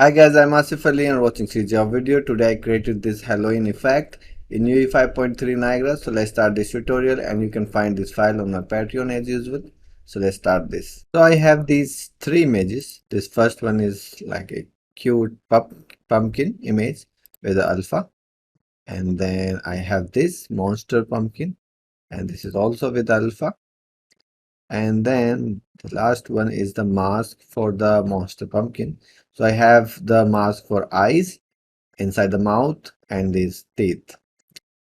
Hi guys, I'm Asif Ali and watching CGHOW video. Today I created this Halloween effect in UE5.3 Niagara. So let's start this tutorial and you can find this file on my Patreon as usual. So let's start this. So I have these three images. This first one is like a cute pumpkin image with the alpha. And then I have this monster pumpkin and this is also with alpha. And then the last one is the mask for the monster pumpkin. So I have the mask for eyes inside the mouth and these teeth.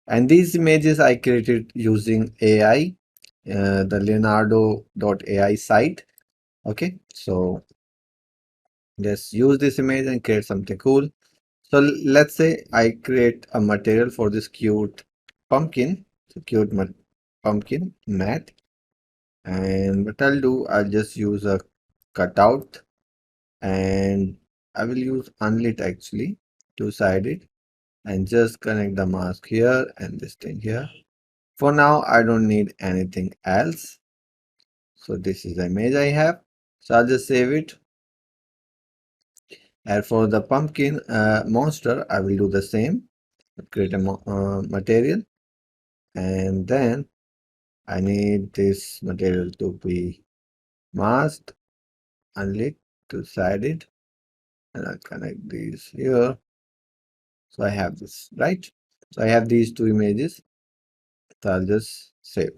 And these images I created using AI, the Leonardo.ai site. Okay, so just use this image and create something cool. So let's say I create a material for this cute pumpkin, so cute pumpkin mat. And what I'll do, I'll just use a cutout and I will use unlit actually, two-sided, and just connect the mask here and this thing here. For now, I don't need anything else. So this is the image I have. So I'll just save it. And for the pumpkin monster, I will do the same. Create a material. And then I need this material to be masked, unlit, two-sided. And I'll connect these here. So I have this, right? So I have these two images. So I'll just save.